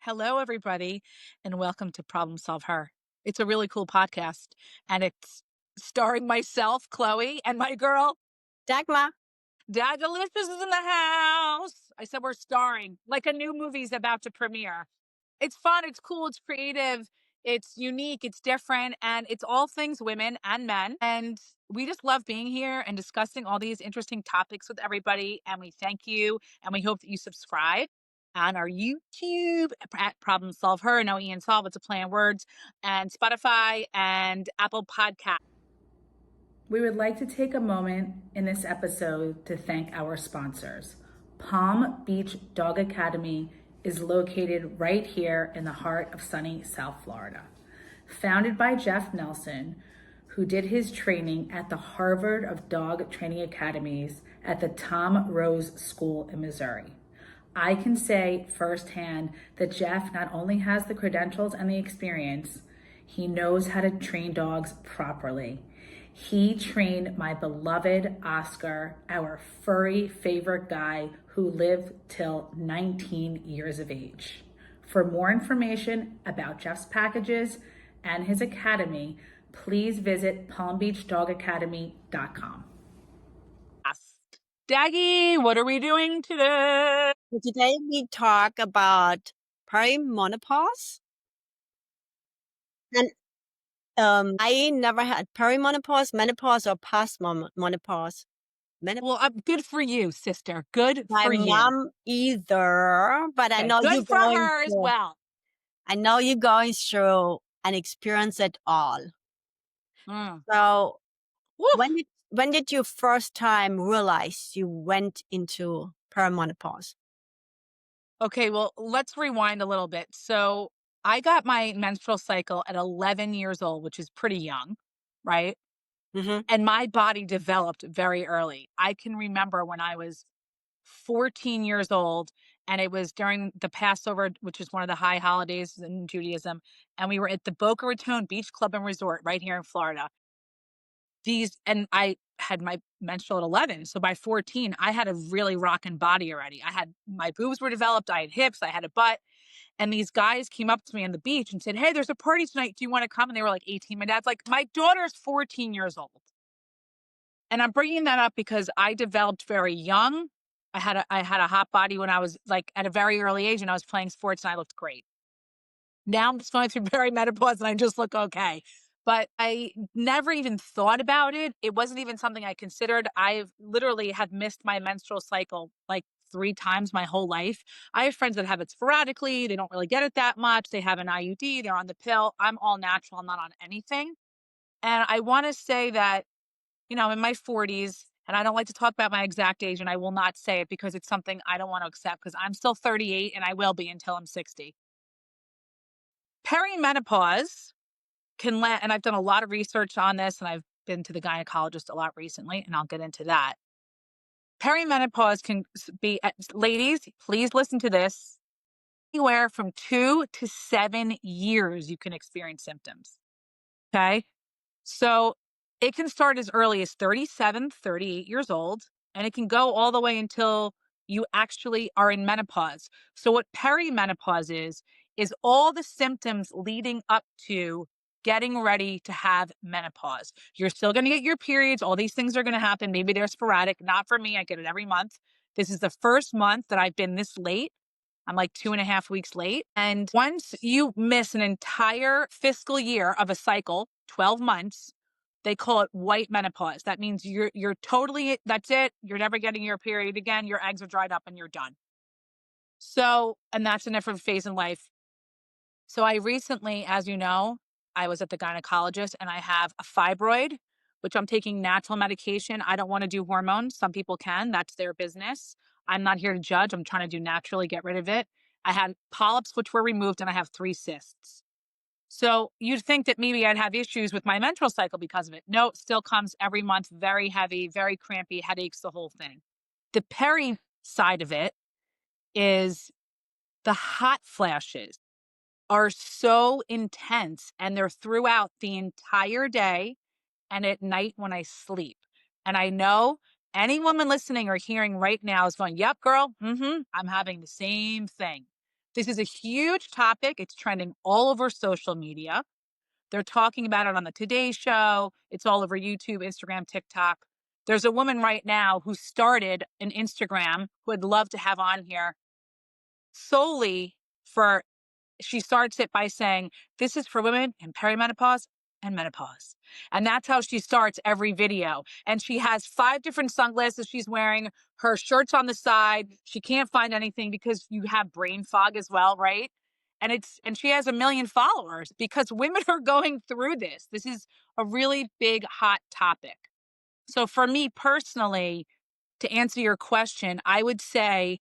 Hello, everybody, and welcome to Problem Solve Her. It's a really cool podcast, and it's starring myself, Chloe, and my girl, Dagmar. Dagalicious is in the house. I said we're starring, like a new movie's about to premiere. It's fun, it's cool, it's creative, it's unique, it's different, and it's all things women and men. And we just love being here and discussing all these interesting topics with everybody. And we thank you, and we hope that you subscribe on our YouTube at Problem Solve Her, no Ian Solve, it's a play on words, and Spotify and Apple Podcast. We would like to take a moment in this episode to thank our sponsors. Palm Beach Dog Academy is located right here in the heart of sunny South Florida. Founded by Jeff Nelson, who did his training at the Harvard of Dog Training Academies at the Tom Rose School in Missouri. I can say firsthand that Jeff not only has the credentials and the experience, he knows how to train dogs properly. He trained my beloved Oscar, our furry favorite guy who lived till 19 years of age. For more information about Jeff's packages and his academy, please visit palmbeachdogacademy.com. Daggy, what are we doing today? Today we talk about perimenopause. And I never had perimenopause, menopause, or past menopause. Well, good for you, sister. Good My for you. mom either, but I Okay, know you're good for going her as through. well. I know you're going through and experience it all. So Woof. when did you first time realize you went into perimenopause? Okay, well, let's rewind a little bit. So I got my menstrual cycle at 11 years old, which is pretty young, right? Mm-hmm. And my body developed very early. I can remember when I was 14 years old, and it was during the Passover, which is one of the high holidays in Judaism. And we were at the Boca Raton Beach Club and Resort right here in Florida. And I had my menstrual at 11. So by 14, I had a really rocking body already. My boobs were developed. I had hips. I had a butt. And these guys came up to me on the beach and said, "Hey, there's a party tonight. Do you want to come?" And they were like 18. My dad's like, "My daughter's 14 years old." And I'm bringing that up because I developed very young. I had a hot body when I was like at a very early age, and I was playing sports and I looked great. Now I'm just going through perimenopause and I just look okay. But I never even thought about it. It wasn't even something I considered. I've literally have missed my menstrual cycle like 3 times my whole life. I have friends that have it sporadically. They don't really get it that much. They have an IUD. They're on the pill. I'm all natural. I'm not on anything. And I want to say that, I'm in my 40s and I don't like to talk about my exact age, and I will not say it because it's something I don't want to accept because I'm still 38 and I will be until I'm 60. Perimenopause and I've done a lot of research on this, and I've been to the gynecologist a lot recently, and I'll get into that. Perimenopause can be, ladies, please listen to this, anywhere from 2 to 7 years you can experience symptoms. Okay. So it can start as early as 37, 38 years old, and it can go all the way until you actually are in menopause. So what perimenopause is all the symptoms leading up to getting ready to have menopause. You're still going to get your periods. All these things are going to happen. Maybe they're sporadic. Not for me. I get it every month. This is the first month that I've been this late. I'm like 2.5 weeks late. And once you miss an entire fiscal year of a cycle, 12 months, they call it white menopause. That means you're totally, that's it. You're never getting your period again. Your eggs are dried up and you're done. So, and that's a different phase in life. So I recently, as you know, I was at the gynecologist and I have a fibroid, which I'm taking natural medication. I don't want to do hormones. Some people can. That's their business. I'm not here to judge. I'm trying to do naturally, get rid of it. I had polyps, which were removed, and I have 3 cysts. So you'd think that maybe I'd have issues with my menstrual cycle because of it. No, it still comes every month, very heavy, very crampy, headaches, the whole thing. The peri side of it is the hot flashes are so intense, and they're throughout the entire day and at night when I sleep. And I know any woman listening or hearing right now is going, "Yep, girl, I'm having the same thing." This is a huge topic. It's trending all over social media. They're talking about it on the Today Show. It's all over YouTube, Instagram, TikTok. There's a woman right now who started an Instagram who I'd love to have on here solely for, she starts it by saying, this is for women in perimenopause and menopause. And that's how she starts every video. And she has 5 different sunglasses she's wearing. Her shirt's on the side. She can't find anything because you have brain fog as well, right? And she has 1 million followers because women are going through this. This is a really big, hot topic. So for me personally, to answer your question, I would say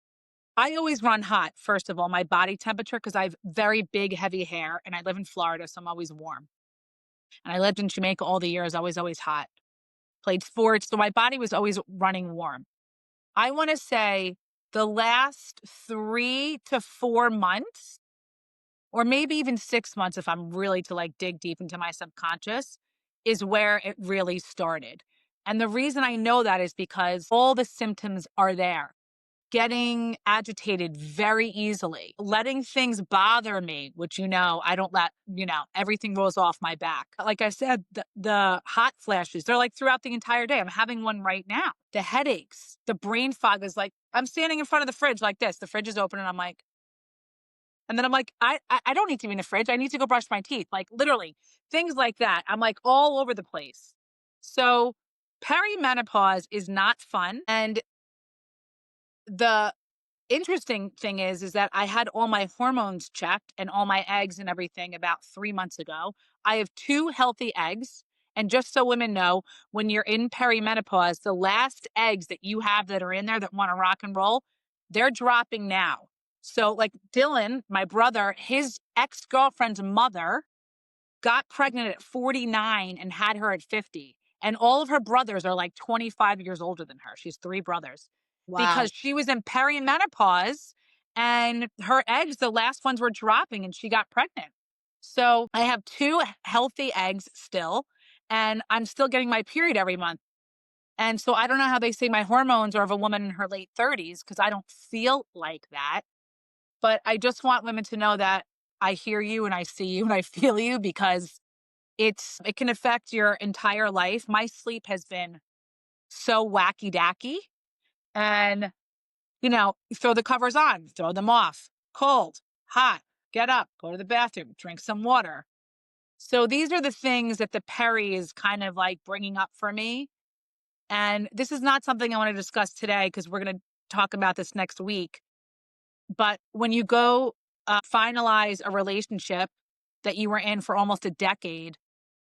I always run hot, first of all, my body temperature, because I have very big, heavy hair, and I live in Florida, so I'm always warm. And I lived in Jamaica all the years. I was always hot. Played sports, so my body was always running warm. I want to say the last 3 to 4 months, or maybe even 6 months if I'm really to like dig deep into my subconscious, is where it really started. And the reason I know that is because all the symptoms are there. Getting agitated very easily, letting things bother me, which, I don't let, everything rolls off my back. Like I said, the hot flashes, they're like throughout the entire day. I'm having one right now. The headaches, the brain fog is like, I'm standing in front of the fridge like this. The fridge is open and I'm like, and then I'm like, I don't need to be in the fridge. I need to go brush my teeth. Like literally things like that. I'm like all over the place. So perimenopause is not fun. And the interesting thing is that I had all my hormones checked and all my eggs and everything about 3 months ago. I have 2 healthy eggs. And just so women know, when you're in perimenopause, the last eggs that you have that are in there that want to rock and roll, they're dropping now. So like Dylan, my brother, his ex-girlfriend's mother got pregnant at 49 and had her at 50. And all of her brothers are like 25 years older than her. She's 3 brothers. Wow. Because she was in perimenopause and her eggs, the last ones were dropping and she got pregnant. So I have 2 healthy eggs still, and I'm still getting my period every month. And so I don't know how they say my hormones are of a woman in her late 30s because I don't feel like that. But I just want women to know that I hear you and I see you and I feel you because it can affect your entire life. My sleep has been so wacky dacky. And throw the covers on, throw them off, cold, hot, get up, go to the bathroom, drink some water. So these are the things that the peri is kind of like bringing up for me. And this is not something I want to discuss today because we're going to talk about this next week. But when you go finalize a relationship that you were in for almost a decade,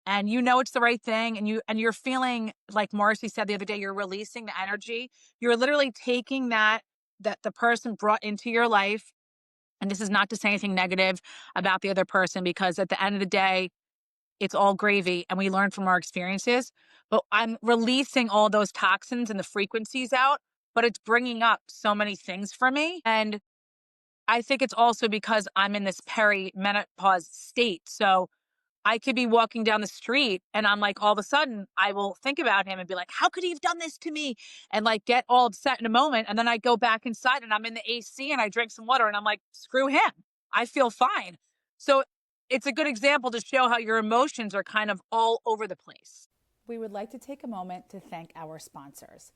and it's the right thing, and you're feeling like Marcy said the other day, you're releasing the energy. You're literally taking that the person brought into your life. And this is not to say anything negative about the other person, because at the end of the day, it's all gravy and we learn from our experiences. But I'm releasing all those toxins and the frequencies out, but it's bringing up so many things for me. And I think it's also because I'm in this perimenopause state. So I could be walking down the street and I'm like, all of a sudden I will think about him and be like, how could he have done this to me? And like get all upset in a moment. And then I go back inside and I'm in the AC and I drink some water and I'm like, screw him. I feel fine. So it's a good example to show how your emotions are kind of all over the place. We would like to take a moment to thank our sponsors.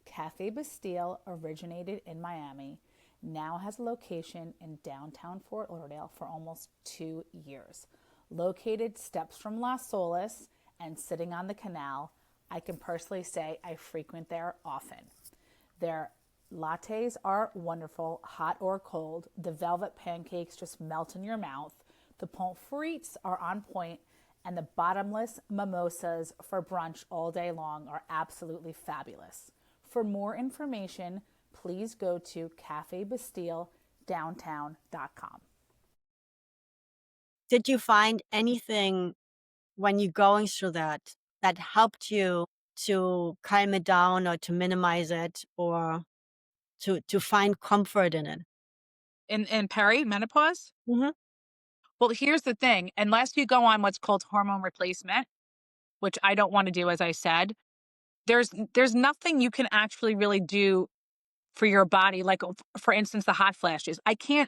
Cafe Bastille originated in Miami, now has a location in downtown Fort Lauderdale for almost 2 years. Located steps from Las Olas and sitting on the canal, I can personally say I frequent there often. Their lattes are wonderful, hot or cold. The velvet pancakes just melt in your mouth. The pommes frites are on point, and the bottomless mimosas for brunch all day long are absolutely fabulous. For more information, please go to cafebastilledowntown.com. Did you find anything when you're going through that helped you to calm it down or to minimize it or to find comfort in it? In perimenopause? Mm-hmm. Well, here's the thing. Unless you go on what's called hormone replacement, which I don't want to do, as I said, there's nothing you can actually really do for your body. Like, for instance, the hot flashes.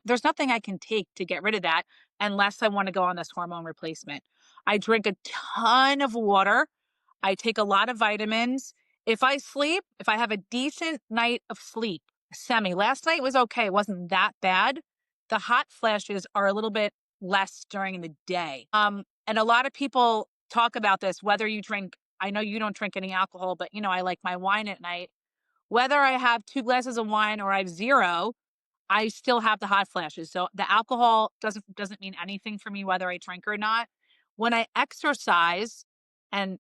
There's nothing I can take to get rid of that unless I want to go on this hormone replacement. I drink a ton of water. I take a lot of vitamins. If I have a decent night of sleep, last night was okay. It wasn't that bad. The hot flashes are a little bit less during the day. And a lot of people talk about this, whether you drink, I know you don't drink any alcohol, but I like my wine at night. Whether I have 2 glasses of wine or I have 0, I still have the hot flashes. So the alcohol doesn't mean anything for me whether I drink or not. When I exercise, and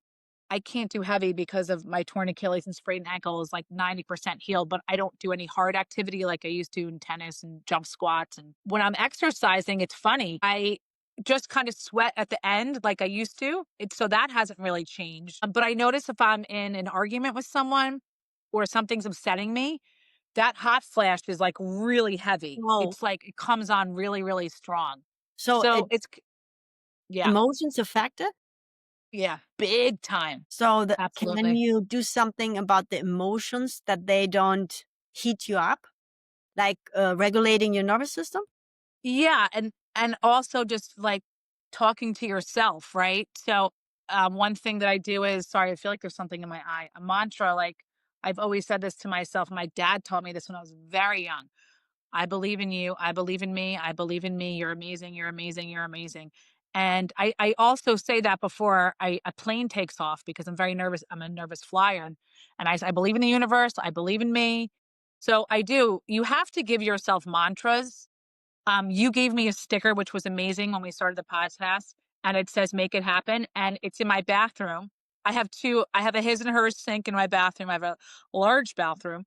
I can't do heavy because of my torn Achilles and sprained ankle is like 90% healed, but I don't do any hard activity like I used to in tennis and jump squats. And when I'm exercising, it's funny. I just kind of sweat at the end like I used to. So that hasn't really changed. But I notice if I'm in an argument with someone or something's upsetting me, that hot flash is like really heavy. Oh, It's like it comes on really, really strong. so So it's yeah, emotions affected? yeah, big time. So can Absolutely. you do something about the emotions that they don't heat you up? Like, regulating your nervous system? Yeah, and also just like talking to yourself, right? So one thing that I do is, sorry, I feel like there's something in my eye. A mantra, like I've always said this to myself. My dad taught me this when I was very young. I believe in you. I believe in me. I believe in me. You're amazing. You're amazing. You're amazing. And I also say that before a plane takes off because I'm very nervous. I'm a nervous flyer. And I believe in the universe. I believe in me. So I do. You have to give yourself mantras. You gave me a sticker, which was amazing when we started the podcast, and it says "Make it happen," and it's in my bathroom. I have two. I have a his and hers sink in my bathroom. I have a large bathroom,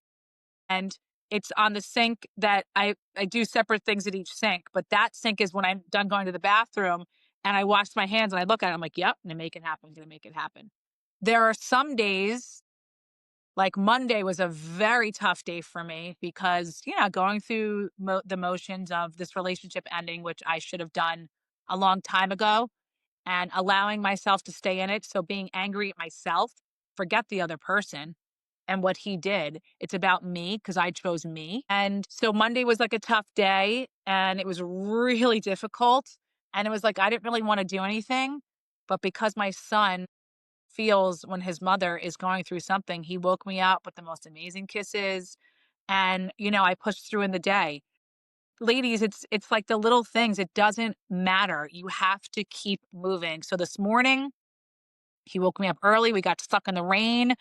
and it's on the sink that I do separate things at each sink. But that sink is when I'm done going to the bathroom, and I wash my hands and I look at it. I'm like, "Yep, I'm gonna make it happen. I'm gonna make it happen." There are some days like Monday was a very tough day for me because, going through the motions of this relationship ending, which I should have done a long time ago, and allowing myself to stay in it. So being angry at myself, forget the other person and what he did. It's about me because I chose me. And so Monday was like a tough day and it was really difficult. And it was like, I didn't really want to do anything. But because my son feels when his mother is going through something. He woke me up with the most amazing kisses and I pushed through in the day. Ladies, it's like the little things. It doesn't matter. You have to keep moving. So this morning, he woke me up early. We got stuck in the rain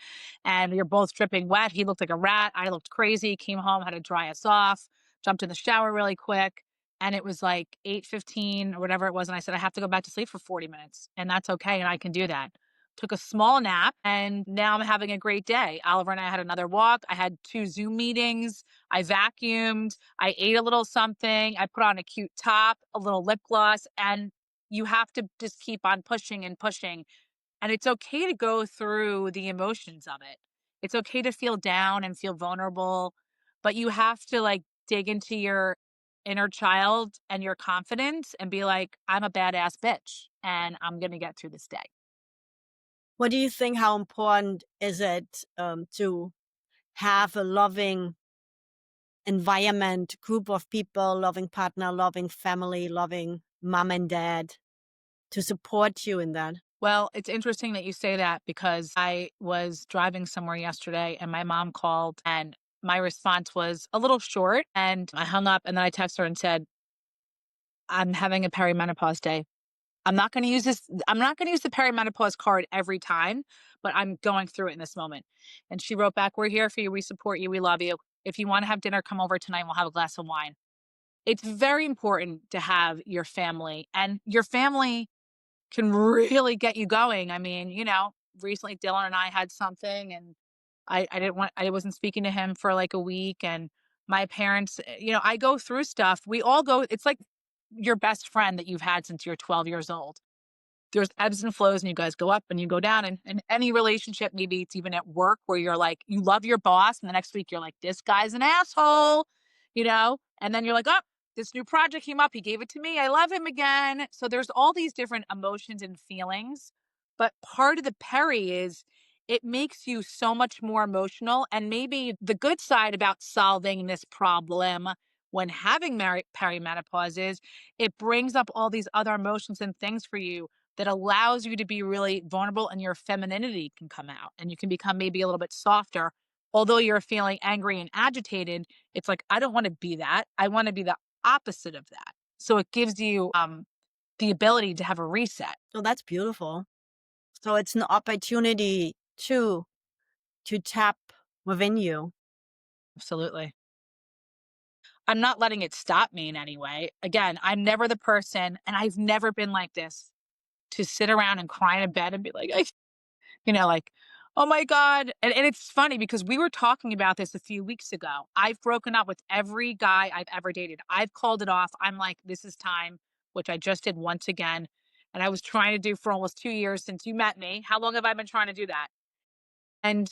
and we were both dripping wet. He looked like a rat. I looked crazy. Came home, had to dry us off, jumped in the shower really quick. And it was like 8:15 or whatever it was. And I said, I have to go back to sleep for 40 minutes. And that's okay. And I can do that. Took a small nap and now I'm having a great day. Oliver and I had another walk. I had 2 Zoom meetings. I vacuumed. I ate a little something. I put on a cute top, a little lip gloss. And you have to just keep on pushing and pushing, and it's okay to go through the emotions of it. It's okay to feel down and feel vulnerable, but you have to like dig into your inner child and your confidence and be like, I'm a badass bitch and I'm going to get through this day. What do you think, how important is it, to have a loving environment, group of people, loving partner, loving family, loving mom and dad to support you in that? Well, it's interesting that you say that because I was driving somewhere yesterday and my mom called and my response was a little short and I hung up and then I texted her and said, I'm having a perimenopause day. I'm not going to use this. I'm not going to use the perimenopause card every time, but I'm going through it in this moment. And she wrote back, we're here for you. We support you. We love you. If you want to have dinner, come over tonight. We'll have a glass of wine. It's very important to have your family, and your family can really get you going. I mean, recently Dylan and I had something and I wasn't speaking to him for like a week, and my parents, I go through stuff. We all go, it's like your best friend that you've had since you're 12 years old. There's ebbs and flows and you guys go up and you go down, and in any relationship, maybe it's even at work where you're like, you love your boss and the next week you're like, this guy's an asshole, and then you're like, oh, this new project came up. He gave it to me. I love him again. So there's all these different emotions and feelings. But part of the peri is it makes you so much more emotional. And maybe the good side about solving this problem when having perimenopause is it brings up all these other emotions and things for you that allows you to be really vulnerable, and your femininity can come out and you can become maybe a little bit softer. Although you're feeling angry and agitated, it's like, I don't want to be that. I want to be the opposite of that. So it gives you the ability to have a reset. So that's beautiful. So it's an opportunity to tap within you. Absolutely. I'm not letting it stop me in any way. Again, I'm never the person, and I've never been like this, to sit around and cry in bed and be like, like, oh my God. And it's funny because we were talking about this a few weeks ago. I've broken up with every guy I've ever dated. I've called it off. I'm like, this is time, which I just did once again. And I was trying to do for almost 2 years since you met me. How long have I been trying to do that? And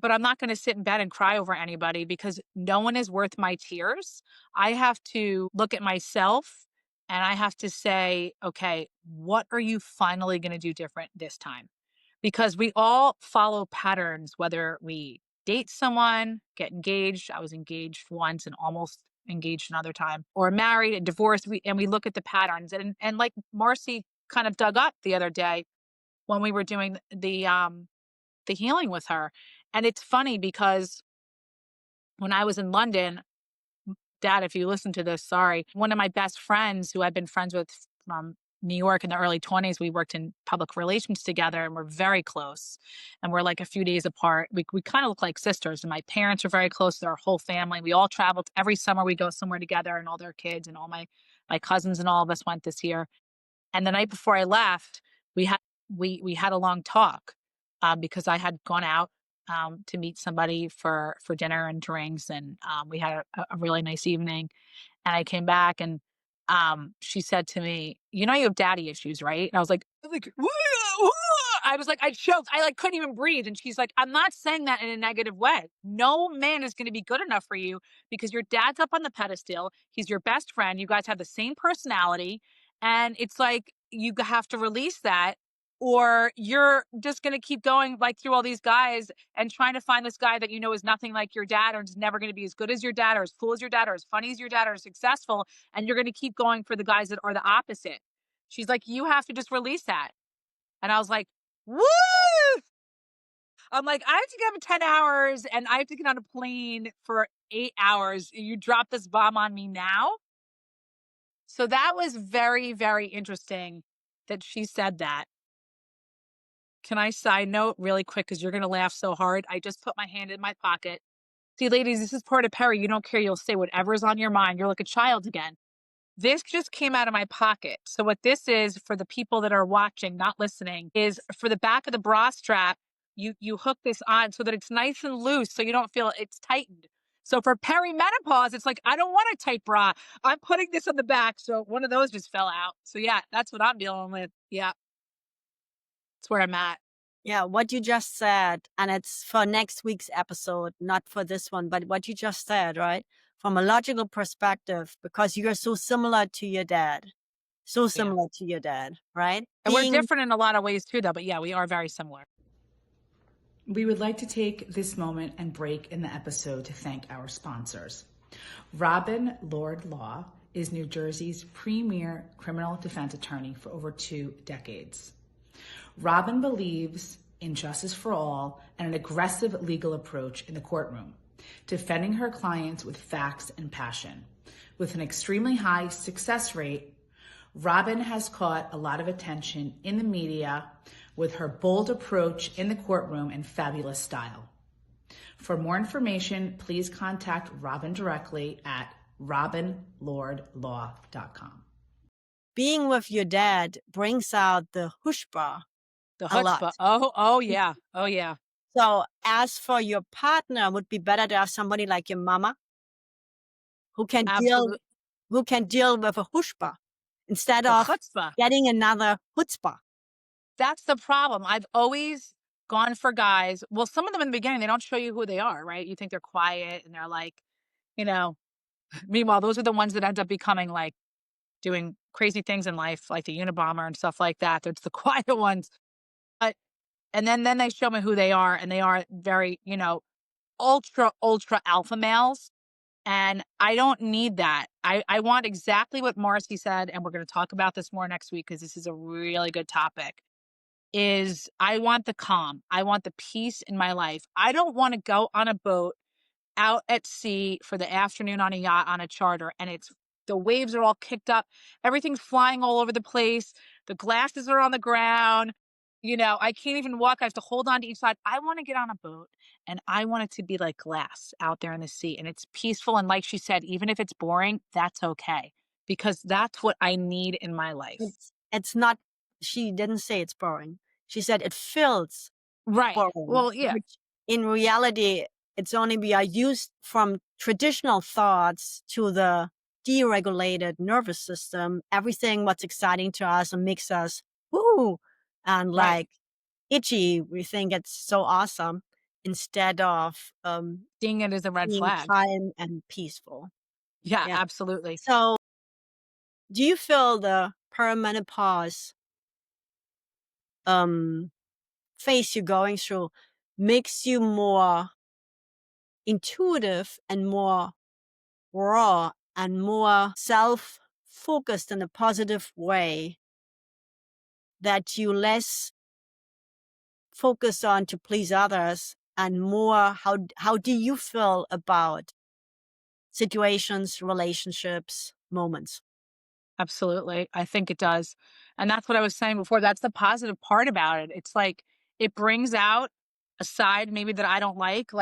but I'm not going to sit in bed and cry over anybody because no one is worth my tears. I have to look at myself and I have to say, okay, what are you finally going to do different this time? Because we all follow patterns, whether we date someone, get engaged. I was engaged once and almost engaged another time, or married and divorced. We look at the patterns, and like Marcy kind of dug up the other day when we were doing the healing with her. And it's funny because when I was in London, Dad, if you listen to this, sorry, one of my best friends who I've been friends with from New York in the early 20s, we worked in public relations together and we're very close. And we're like a few days apart. We kind of look like sisters. And my parents are very close to our whole family. We all traveled every summer. We go somewhere together, and all their kids and all my cousins and all of us went this year. And the night before I left, we had we had a long talk because I had gone out to meet somebody for dinner and drinks, and we had a really nice evening. And I came back, and she said to me, "You know, you have daddy issues, right?" And I was like, "Whoa, whoa." I was like, I choked. I like couldn't even breathe. And she's like, "I'm not saying that in a negative way. No man is going to be good enough for you because your dad's up on the pedestal. He's your best friend. You guys have the same personality, and it's like you have to release that." Or you're just going to keep going like through all these guys and trying to find this guy that you know is nothing like your dad, or is never going to be as good as your dad, or as cool as your dad, or as funny as your dad, or successful. And you're going to keep going for the guys that are the opposite. She's like, you have to just release that. And I was like, woo! I'm like, I have to get up 10 hours and I have to get on a plane for 8 hours. You drop this bomb on me now? So that was very, very interesting that she said that. Can I side note really quick? Because you're going to laugh so hard. I just put my hand in my pocket. See, ladies, this is part of Perry. You don't care. You'll say whatever's on your mind. You're like a child again. This just came out of my pocket. So what this is for the people that are watching, not listening, is for the back of the bra strap, you hook this on so that it's nice and loose so you don't feel it's tightened. So for perimenopause, it's like, I don't want a tight bra. I'm putting this on the back. So one of those just fell out. So yeah, that's what I'm dealing with. Yeah, that's where I'm at. Yeah, what you just said, and it's for next week's episode, not for this one, but what you just said, right? From a logical perspective, because you're so similar to your dad. So similar to your dad, right? And we're different in a lot of ways too, though. But yeah, we are very similar. We would like to take this moment and break in the episode to thank our sponsors. Robin Lord Law is New Jersey's premier criminal defense attorney for over 2 decades. Robin believes in justice for all and an aggressive legal approach in the courtroom, defending her clients with facts and passion. With an extremely high success rate, Robin has caught a lot of attention in the media with her bold approach in the courtroom and fabulous style. For more information, please contact Robin directly at robinlordlaw.com. Being with your dad brings out the chutzpah. The a lot. chutzpah. Oh yeah. Oh yeah. So as for your partner, it would be better to have somebody like your mama who can deal with a chutzpah instead of chutzpah. getting another chutzpah. That's the problem. I've always gone for guys. Well, some of them in the beginning, they don't show you who they are, right? You think they're quiet and they're like, meanwhile, those are the ones that end up becoming like doing crazy things in life, like the Unabomber and stuff like that. It's the quiet ones. But And then they show me who they are, and they are very, ultra, ultra alpha males. And I don't need that. I want exactly what Marcy said, and we're going to talk about this more next week because this is a really good topic. Is I want the calm. I want the peace in my life. I don't want to go on a boat out at sea for the afternoon on a yacht on a charter, and the waves are all kicked up, everything's flying all over the place, the glasses are on the ground, I can't even walk, I have to hold on to each side. I want to get on a boat, and I want it to be like glass out there in the sea, and it's peaceful, and like she said, even if it's boring, that's okay, because that's what I need in my life. It's not, she didn't say it's boring. She said it feels Right. boring, Well, yeah. which in reality, it's only we are used from traditional thoughts to the deregulated nervous system. Everything what's exciting to us and makes us woo and Right. like itchy, we think it's so awesome instead of Seeing it as a red being flag. calm and peaceful. Yeah, Yeah. absolutely. So do you feel the perimenopause phase you're going through makes you more intuitive and more raw and more self-focused in a positive way, that you less focus on to please others and more how do you feel about situations, relationships, moments? Absolutely. I think it does. And that's what I was saying before. That's the positive part about it. It's like it brings out a side maybe that I don't like,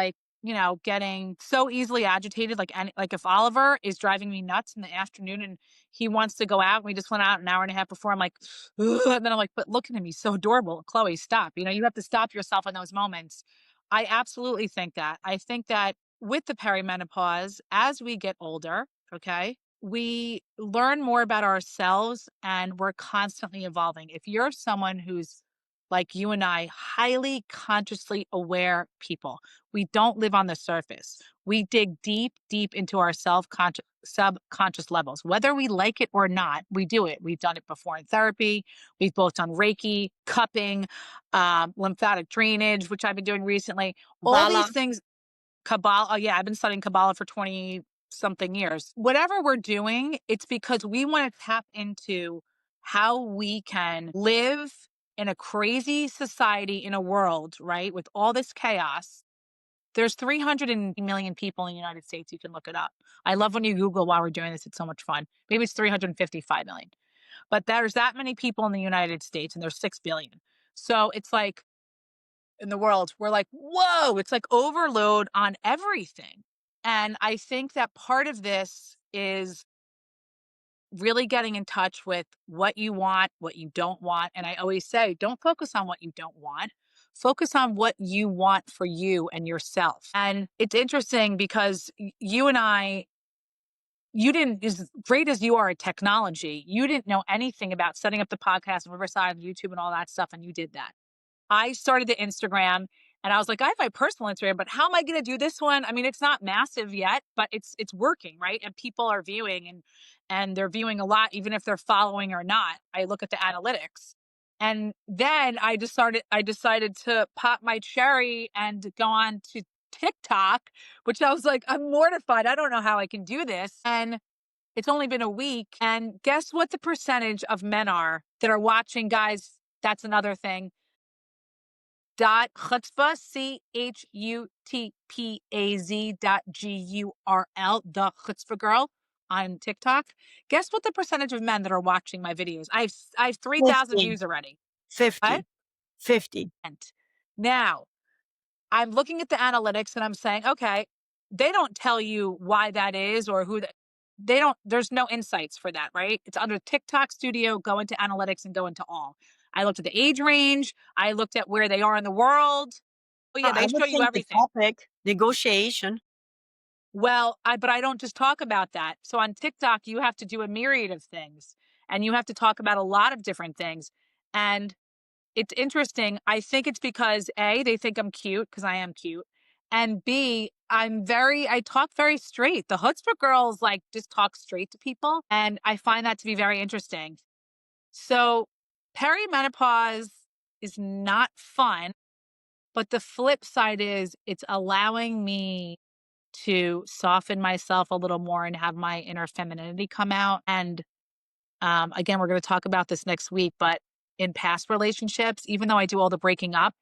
getting so easily agitated. Like if Oliver is driving me nuts in the afternoon and he wants to go out, and we just went out an hour and a half before, I'm like, "Ugh," and then I'm like, but look at him, he's so adorable. Chloe, stop. You have to stop yourself in those moments. I absolutely think that. I think that with the perimenopause, as we get older, okay, we learn more about ourselves and we're constantly evolving. If you're someone who's like you and I, highly consciously aware people, we don't live on the surface. We dig deep, deep into our subconscious levels. Whether we like it or not, we do it. We've done it before in therapy. We've both done Reiki, cupping, lymphatic drainage, which I've been doing recently. All Bala. these things. Kabbalah. Oh, yeah. I've been studying Kabbalah for 20 something years. Whatever we're doing, it's because we want to tap into how we can live in a crazy society, in a world, right? With all this chaos. There's 300 million people in the United States. You can look it up. I love when you Google while we're doing this. It's so much fun. Maybe it's 355 million. But there's that many people in the United States, and there's 6 billion. So it's like, in the world, we're like, whoa, it's like overload on everything. And I think that part of this is really getting in touch with what you want, what you don't want. And I always say, don't focus on what you don't want. Focus on what you want for you and yourself. And it's interesting because you and I, you didn't, as great as you are at technology, you didn't know anything about setting up the podcast and Riverside and YouTube and all that stuff. And you did that. I started the Instagram, and I was like, I have my personal Instagram, but how am I going to do this one? I mean, it's not massive yet, but it's working, right? And people are viewing, and they're viewing a lot, even if they're following or not. I look at the analytics. And then I decided to pop my cherry and go on to TikTok, which I was like, I'm mortified. I don't know how I can do this. And it's only been a week. And guess what the percentage of men are that are watching, guys? That's another thing. Chutzpah, CHUTPAZ.GURL, the Chutzpah girl on TikTok. Guess what the percentage of men that are watching my videos? I have 3,000 50, views already. 50, What? 50. And now I'm looking at the analytics and I'm saying, okay, they don't tell you why that is or they don't, there's no insights for that, right? It's under TikTok Studio, go into analytics and go into all. I looked at the age range. I looked at where they are in the world. Oh yeah, I they would show you think the everything. topic, negotiation. Well, but I don't just talk about that. So on TikTok, you have to do a myriad of things and you have to talk about a lot of different things. And it's interesting. I think it's because A, they think I'm cute because I am cute. And B, I talk very straight. The Chutzpah girls like just talk straight to people. And I find that to be very interesting. So perimenopause is not fun. But the flip side is it's allowing me to soften myself a little more and have my inner femininity come out. And again, we're going to talk about this next week, but in past relationships, even though I do all the breaking up,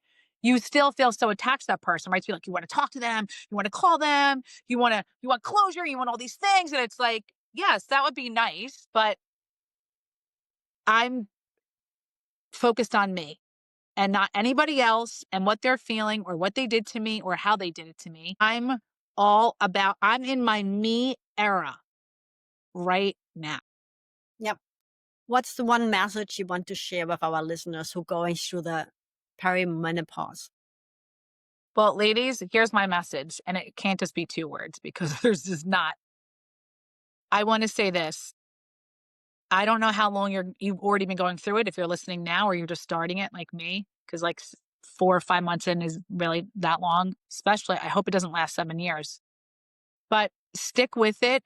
you still feel so attached to that person, right? So you like, you want to talk to them, you want to call them, you want closure, you want all these things. And it's like, yes, that would be nice, but I'm focused on me and not anybody else and what they're feeling or what they did to me or how they did it to me. I'm in my me era right now. Yep. What's the one message you want to share with our listeners who are going through the perimenopause? Well, ladies, here's my message. And it can't just be 2 words because there's just not. I want to say this. I don't know how long you've already been going through it, if you're listening now or you're just starting it like me, because like 4 or 5 months in is really that long. Especially, I hope it doesn't last 7 years. But stick with it.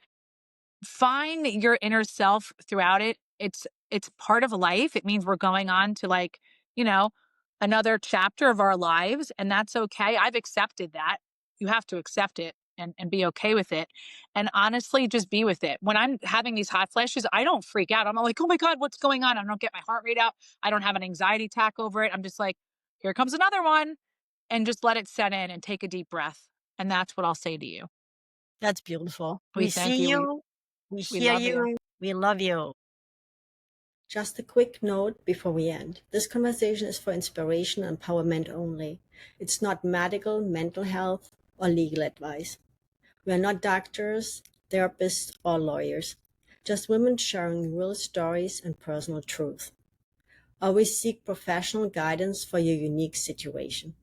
Find your inner self throughout it. It's part of life. It means we're going on to like, you know, another chapter of our lives, and that's okay. I've accepted that. You have to accept it and be okay with it. And honestly, just be with it. When I'm having these hot flashes, I don't freak out. I'm not like, oh my God, what's going on? I don't get my heart rate up. I don't have an anxiety attack over it. I'm just like, here comes another one. And just let it set in and take a deep breath. And that's what I'll say to you. That's beautiful. We We thank see you. you. We We hear love you. you. We love you. Just a quick note before we end. This conversation is for inspiration and empowerment only. It's not medical, mental health, or legal advice. We are not doctors, therapists, or lawyers. Just women sharing real stories and personal truth. Always seek professional guidance for your unique situation.